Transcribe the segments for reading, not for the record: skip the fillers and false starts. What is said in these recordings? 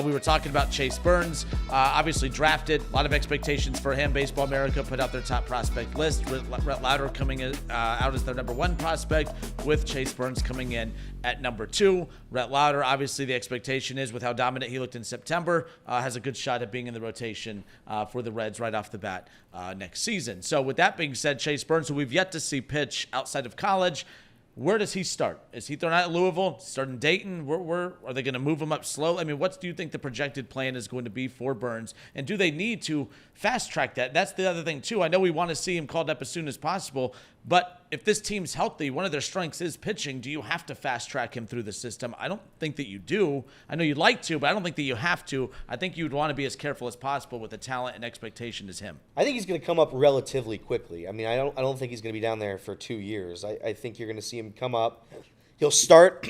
We were talking about Chase Burns, obviously drafted. A lot of expectations for him. Baseball America put out their top prospect list. Rhett Lauder coming out as their number 1 prospect, with Chase Burns coming in at number 2. Rhett Lauder, obviously the expectation is, with how dominant he looked in September, has a good shot at being in the rotation for the Reds right off the bat next season. So with that being said, Chase Burns, who we've yet to see pitch outside of college, where does he start? Is he thrown out at Louisville? Start in Dayton? Where are they going to move him up slow? I mean, what do you think the projected plan is going to be for Burns? And do they need to fast track that? That's the other thing, too. I know we want to see him called up as soon as possible, but if this team's healthy, one of their strengths is pitching. Do you have to fast track him through the system? I don't think that you do. I know you'd like to, but I don't think that you have to. I think you'd want to be as careful as possible with the talent and expectation as him. I think he's going to come up relatively quickly. I mean, I don't think he's going to be down there for 2 years. I think you're going to see him come up. He'll start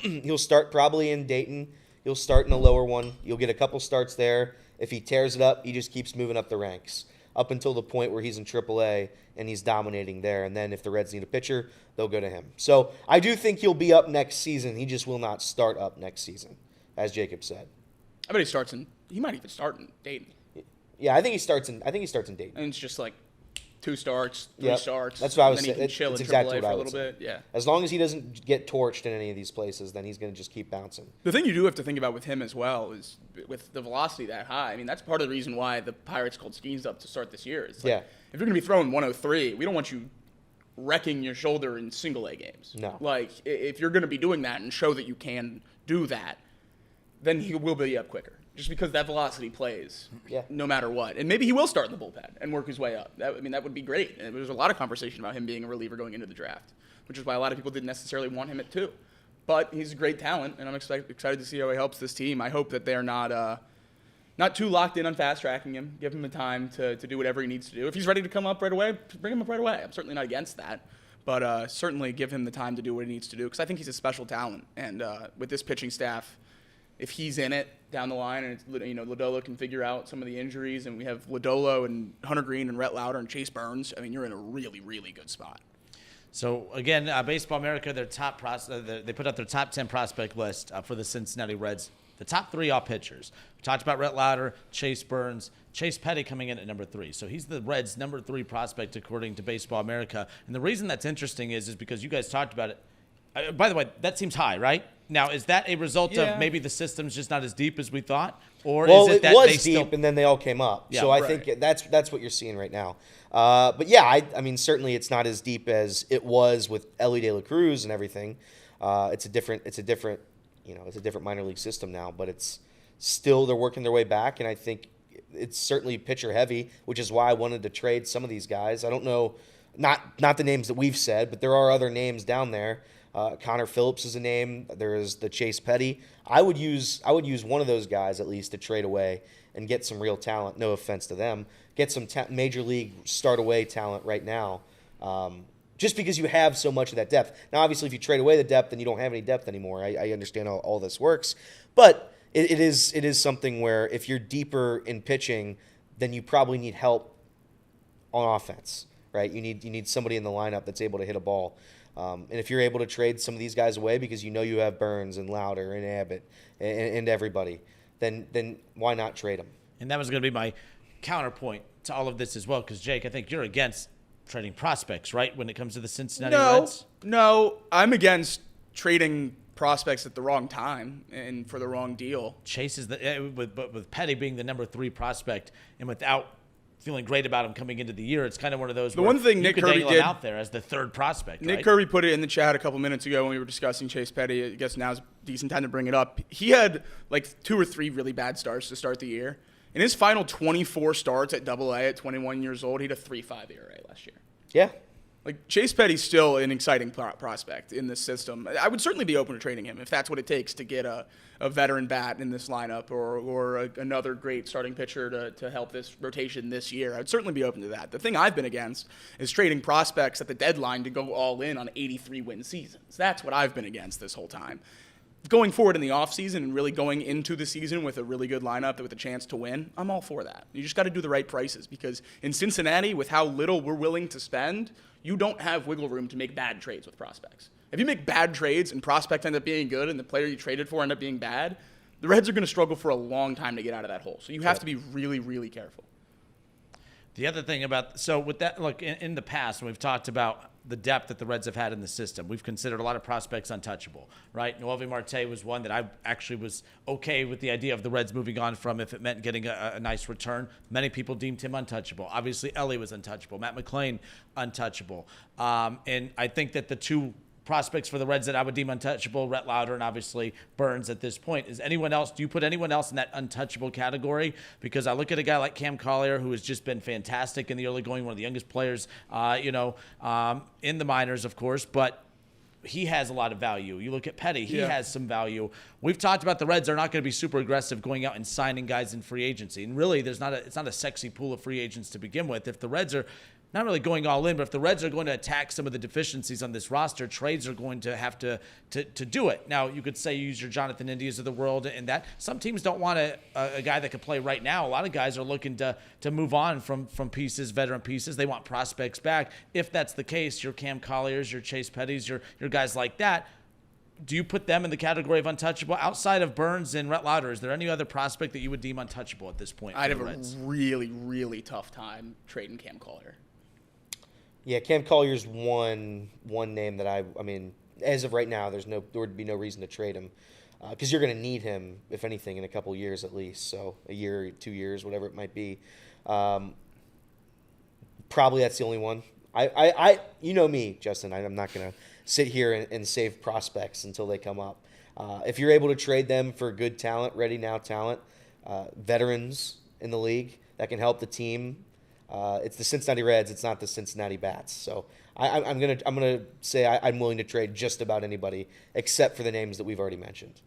probably in Dayton. He'll start in a lower one. You'll get a couple starts there. If he tears it up, he just keeps moving up the ranks up until the point where he's in AAA and he's dominating there. And then if the Reds need a pitcher, they'll go to him. So I do think he'll be up next season. He just will not start up next season, as Jacob said. I bet he might even start in Dayton. Yeah, I think he starts in Dayton. And it's just like 2 starts, 3 starts. That's what I was saying. saying. Chill That's in exactly AAA what for I a would little say. bit. Yeah. As long as he doesn't get torched in any of these places, then he's going to just keep bouncing. The thing you do have to think about with him as well is with the velocity that high. I mean, that's part of the reason why the Pirates called Skeens up to start this year. It's like, if you're going to be throwing 103, we don't want you wrecking your shoulder in single-A games. No. Like, if you're going to be doing that and show that you can do that, then he will be up quicker. Just because that velocity plays, no matter what. And maybe he will start in the bullpen and work his way up. That would be great. And there was a lot of conversation about him being a reliever going into the draft, which is why a lot of people didn't necessarily want him at 2. But he's a great talent, and I'm excited to see how he helps this team. I hope that they're not too locked in on fast-tracking him. Give him the time to do whatever he needs to do. If he's ready to come up right away, bring him up right away. I'm certainly not against that. But certainly give him the time to do what he needs to do, because I think he's a special talent. And with this pitching staff, if he's in it down the line, and it's, Lodolo can figure out some of the injuries, and we have Lodolo and Hunter Green and Rhett Lauder and Chase Burns, I mean, you're in a really, really good spot. So, again, Baseball America, they put out their top 10 prospect list for the Cincinnati Reds. The top 3 all pitchers. We talked about Rhett Lauder, Chase Burns, Chase Petty coming in at number 3. So he's the Reds' number 3 prospect according to Baseball America. And the reason that's interesting is because you guys talked about it. By the way, that seems high, right? Now, is that a result of maybe the system's just not as deep as we thought? Or is it that was deep, and then they all came up. Yeah, so I think that's what you're seeing right now. But yeah, I mean, certainly it's not as deep as it was with Ellie De La Cruz and everything. It's a different minor league system now, but it's still, they're working their way back, and I think it's certainly pitcher heavy, which is why I wanted to trade some of these guys. I don't know, not the names that we've said, but there are other names down there. Connor Phillips is a name. There is the Chase Petty. I would use one of those guys at least to trade away and get some real talent. No offense to them. Get some major league start away talent right now. Just because you have so much of that depth. Now, obviously, if you trade away the depth, then you don't have any depth anymore. I understand how all this works, but it is something where if you're deeper in pitching, then you probably need help on offense, right? You need somebody in the lineup that's able to hit a ball. And if you're able to trade some of these guys away because you have Burns and Lauder and Abbott and everybody, then why not trade them? And that was going to be my counterpoint to all of this as well, because, Jake, I think you're against trading prospects, right, when it comes to the Cincinnati Reds? No, I'm against trading prospects at the wrong time and for the wrong deal. Chase is with Petty being the number 3 prospect and without feeling great about him coming into the year, it's kind of one of those. The one thing Nick Kirby did out there as the 3rd prospect. Nick Kirby put it in the chat a couple minutes ago when we were discussing Chase Petty. I guess now's a decent time to bring it up. He had like 2 or 3 really bad starts to start the year. In his final 24 starts at Double-A at 21 years old, he had a 3.5 ERA last year. Yeah. Like, Chase Petty's still an exciting prospect in this system. I would certainly be open to trading him if that's what it takes to get a veteran bat in this lineup or another great starting pitcher to help this rotation this year. I'd certainly be open to that. The thing I've been against is trading prospects at the deadline to go all in on 83-win seasons. That's what I've been against this whole time. Going forward in the offseason and really going into the season with a really good lineup with a chance to win, I'm all for that. You just got to do the right prices, because in Cincinnati, with how little we're willing to spend, you don't have wiggle room to make bad trades with prospects. If you make bad trades and prospects end up being good and the player you traded for end up being bad, the Reds are going to struggle for a long time to get out of that hole. So you have to be really, really careful. The other thing about, so with that, look, in the past, when we've talked about the depth that the Reds have had in the system, we've considered a lot of prospects untouchable, right? Noelvi Marte was one that I actually was okay with the idea of the Reds moving on from if it meant getting a nice return. Many people deemed him untouchable. Obviously, Ellie was untouchable. Matt McClain, untouchable. And I think that the two prospects for the Reds that I would deem untouchable, Rhett Lauder and obviously Burns at this point. Is anyone else, do you put anyone else in that untouchable category? Because I look at a guy like Cam Collier, who has just been fantastic in the early going, one of the youngest players, in the minors, of course, but he has a lot of value. You look at Petty, he has some value. We've talked about the Reds are not going to be super aggressive going out and signing guys in free agency. And really, it's not a sexy pool of free agents to begin with. If the Reds are not really going all in, but if the Reds are going to attack some of the deficiencies on this roster, trades are going to have to do it. Now, you could say you use your Jonathan Indias of the world, and that some teams don't want a guy that could play right now. A lot of guys are looking to move on from pieces, veteran pieces. They want prospects back. If that's the case, your Cam Colliers, your Chase Pettys, your guys like that, do you put them in the category of untouchable? Outside of Burns and Rhett Lauder, is there any other prospect that you would deem untouchable at this point? I'd have a really, really tough time trading Cam Collier. Yeah, Cam Collier's one name that I mean, as of right now, there would be no reason to trade him because you're going to need him, if anything, in a couple years at least. So a year, 2 years, whatever it might be. Probably that's the only one. I you know me, Justin. I'm not going to sit here and save prospects until they come up. If you're able to trade them for good talent, ready now talent, veterans in the league that can help the team. It's the Cincinnati Reds. It's not the Cincinnati Bats. So I'm gonna say I'm willing to trade just about anybody except for the names that we've already mentioned.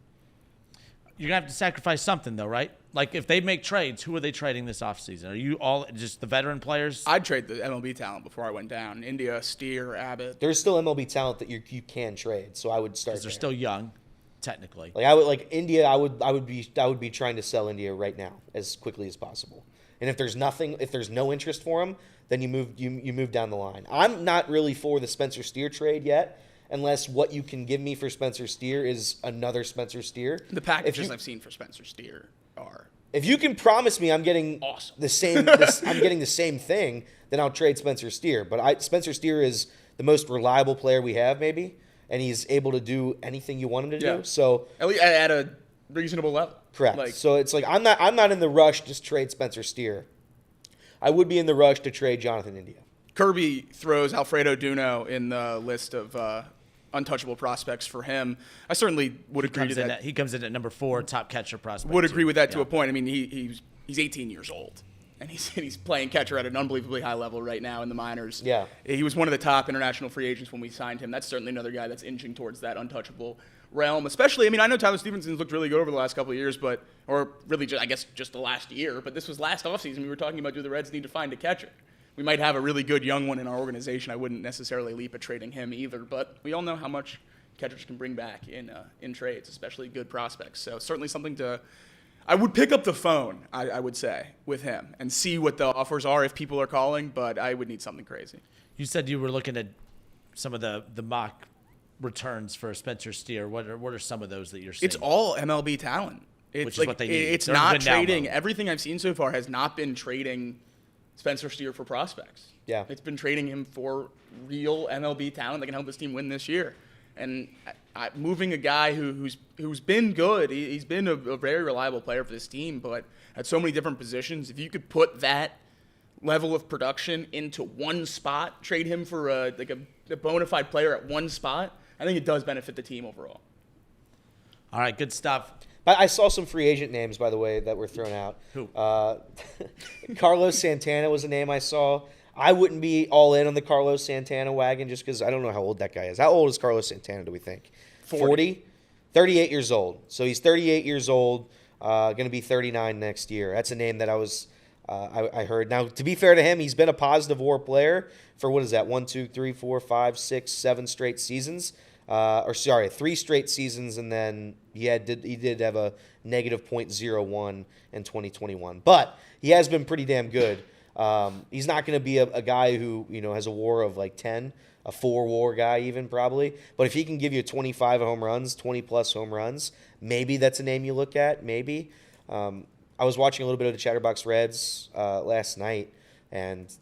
You're going to have to sacrifice something, though, right? Like, if they make trades, who are they trading this offseason? Are you all just the veteran players? I'd trade the MLB talent before I went down. India, Steer, Abbott. There's still MLB talent that you can trade, so I would start. Because they're still young, technically. Like I would like India. I would be trying to sell India right now as quickly as possible. And if there's no interest for him, then you move down the line. I'm not really for the Spencer Steer trade yet, unless what you can give me for Spencer Steer is another Spencer Steer. The packages I've seen for Spencer Steer are. If you can promise me I'm getting awesome. I'm getting the same thing, then I'll trade Spencer Steer. But Spencer Steer is the most reliable player we have, maybe, and he's able to do anything you want him to do. So at least at a reasonable level. Correct. So it's like I'm not in the rush to trade Spencer Steer. I would be in the rush to trade Jonathan India. Kirby throws Alfredo Duno in the list of untouchable prospects for him. I certainly would agree to that. He comes in at number 4, top catcher prospect. Would agree with that to a point. I mean, he's 18 years old, and he's playing catcher at an unbelievably high level right now in the minors. Yeah. He was one of the top international free agents when we signed him. That's certainly another guy that's inching towards that untouchable realm. Especially, I mean, I know Tyler Stevenson's looked really good over the last couple of years, or really, just the last year. But this was last offseason. We were talking about, do the Reds need to find a catcher? We might have a really good young one in our organization. I wouldn't necessarily leap at trading him either, but we all know how much catchers can bring back in trades, especially good prospects. So certainly something I would pick up the phone, I would say, with him and see what the offers are if people are calling, but I would need something crazy. You said you were looking at some of the mock returns for Spencer Steer. What are some of those that you're seeing? It's all MLB talent. Which is what they need. It's not trading. Everything I've seen so far has not been trading Spencer Steer for prospects. Yeah. It's been trading him for real MLB talent that can help this team win this year. And moving a guy who's been good, he's been a very reliable player for this team, but at so many different positions, if you could put that level of production into one spot, trade him for a bona fide player at one spot, I think it does benefit the team overall. All right, good stuff. I saw some free agent names, by the way, that were thrown out. Who? Carlos Santana was a name I saw. I wouldn't be all in on the Carlos Santana wagon just because I don't know how old that guy is. How old is Carlos Santana, do we think? 40? 38 years old. So he's 38 years old, going to be 39 next year. That's a name that I heard. Now, to be fair to him, he's been a positive WAR player for, 1, 2, 3, 4, 5, 6, 7 straight seasons. 3 straight seasons, and then he did have a negative .01 in 2021. But he has been pretty damn good. He's not going to be a guy who has a WAR of like 10 a 4 WAR guy even probably. But if he can give you 25 home runs, 20-plus home runs, maybe that's a name you look at, maybe. I was watching a little bit of the Chatterbox Reds last night, and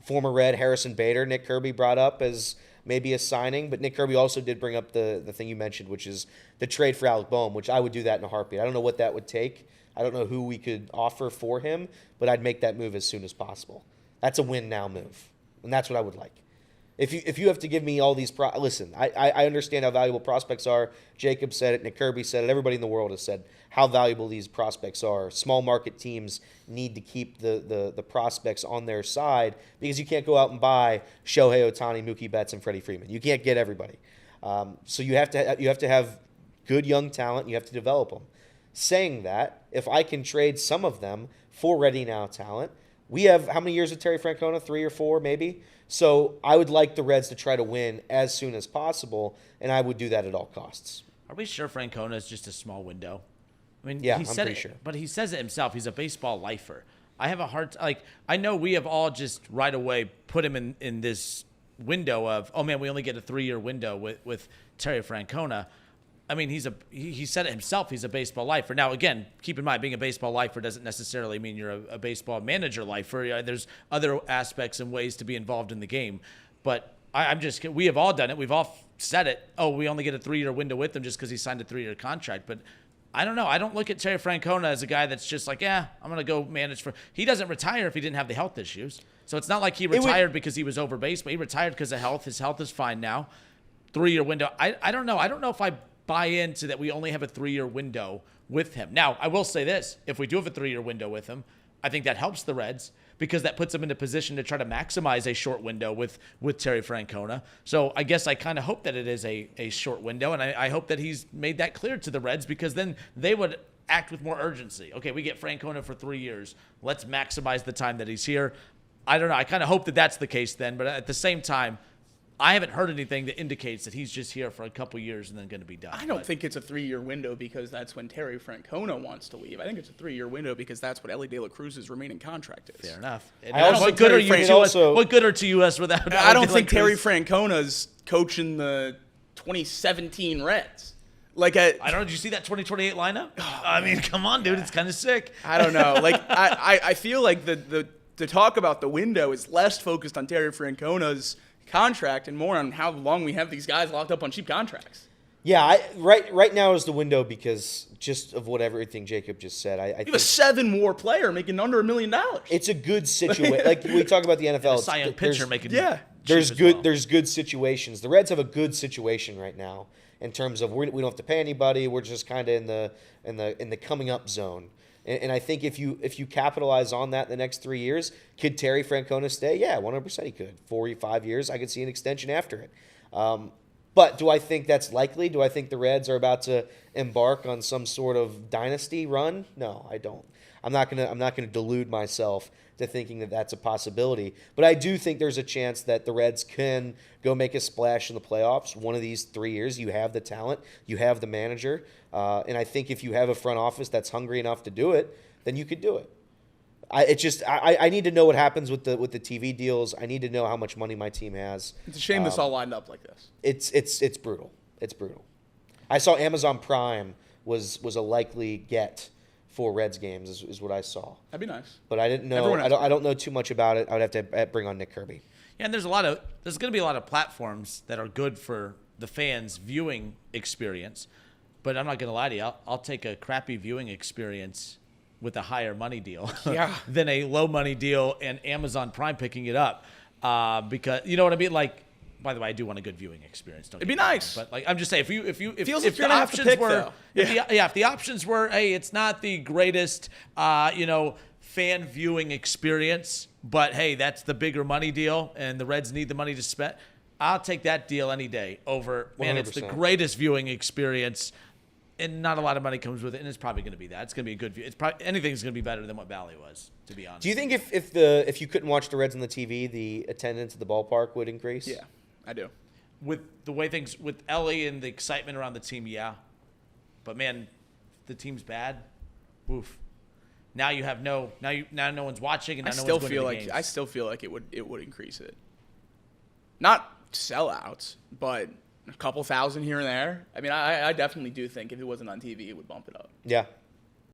former Red Harrison Bader, Nick Kirby brought up as maybe a signing, but Nick Kirby also did bring up the thing you mentioned, which is the trade for Alec Boehm, which I would do that in a heartbeat. I don't know what that would take. I don't know who we could offer for him, but I'd make that move as soon as possible. That's a win-now move, and that's what I would like. If you have to give me all these listen, I understand how valuable prospects are. Jacob said it, Nick Kirby said it, everybody in the world has said how valuable these prospects are. Small market teams need to keep the prospects on their side because you can't go out and buy Shohei Ohtani, Mookie Betts, and Freddie Freeman. You can't get everybody. So you have to have good young talent. You have to develop them. Saying that, if I can trade some of them for ready now talent, we have how many years with Terry Francona? 3 or 4 maybe. So I would like the Reds to try to win as soon as possible, and I would do that at all costs. Are we sure Francona is just a small window? I mean, yeah, I'm pretty sure. But he says it himself. He's a baseball lifer. I have a hard I know we have all just right away put him in this window of, oh man, we only get a 3-year window with Terry Francona. I mean, he said it himself. He's a baseball lifer. Now, again, keep in mind, being a baseball lifer doesn't necessarily mean you're a baseball manager lifer. There's other aspects and ways to be involved in the game. But we have all done it. We've all said it. Oh, we only get a 3-year window with him just because he signed a 3-year contract. But I don't know. I don't look at Terry Francona as a guy that's just like, I'm going to go manage for. He doesn't retire if he didn't have the health issues. So it's not like he retired because he was over baseball. He retired because of health. His health is fine now. 3-year window. I don't know. I don't know if I buy into that we only have a 3-year window with him. Now, I will say this. If we do have a 3-year window with him, I think that helps the Reds because that puts them in a position to try to maximize a short window with Terry Francona. So I guess I kind of hope that it is a short window, and I hope that he's made that clear to the Reds because then they would act with more urgency. Okay, we get Francona for 3 years. Let's maximize the time that he's here. I don't know. I kind of hope that that's the case then, but at the same time, I haven't heard anything that indicates that he's just here for a couple years and then going to be done. I don't think it's a 3-year window because that's when Terry Francona wants to leave. I think it's a 3-year window because that's what Ellie De La Cruz's remaining contract is. Fair enough. What good are to us without? I don't think Terry Francona's coaching the 2017 Reds. I don't know. Did you see that 2028 lineup? Oh, I mean, come on, dude. It's kind of sick. I don't know. I feel like the talk about the window is less focused on Terry Francona's contract and more on how long we have these guys locked up on cheap contracts. Yeah, right now is the window because just of everything Jacob just said. I think a 7-WAR player making under $1 million. It's a good situation. Like we talk about the NFL, Cy Young pitcher making there's good situations. The Reds have a good situation right now in terms of we don't have to pay anybody. We're just kind of in the coming up zone. And I think if you capitalize on that in the next 3 years, could Terry Francona stay? Yeah, 100% he could. 4 or 5 years, I could see an extension after it. But do I think that's likely? Do I think the Reds are about to embark on some sort of dynasty run? No, I don't. I'm not gonna delude myself to thinking that that's a possibility. But I do think there's a chance that the Reds can go make a splash in the playoffs. One of these 3 years, you have the talent, you have the manager, and I think if you have a front office that's hungry enough to do it, then you could do it. I need to know what happens with the TV deals. I need to know how much money my team has. It's a shame this all lined up like this. It's brutal. It's brutal. I saw Amazon Prime was a likely get for Reds games is what I saw. That'd be nice. But I didn't know. I don't know too much about it. I would have to bring on Nick Kirby. Yeah, and there's going to be a lot of platforms that are good for the fans' viewing experience. But I'm not going to lie to you. I'll take a crappy viewing experience with a higher money deal than a low money deal and Amazon Prime picking it up. Because you know what I mean? Like, by the way, I do want a good viewing experience. It'd be nice. But I'm just saying, if the options were, if the options were, hey, it's not the greatest, fan viewing experience, but hey, that's the bigger money deal, and the Reds need the money to spend. I'll take that deal any day over. Man, 100%. It's the greatest viewing experience, and not a lot of money comes with it, and it's probably going to be that. It's going to be a good view. It's probably anything's going to be better than what Valley was, to be honest. Do you think if you couldn't watch the Reds on the TV, the attendance at the ballpark would increase? Yeah, I do. With the way things with Ellie and the excitement around the team, yeah. But man, the team's bad. Oof. Now you have no one's watching, and now no one's going to the games. I still feel like it would increase it. Not sellouts, but a couple thousand here and there. I mean, I definitely do think if it wasn't on TV, it would bump it up. Yeah,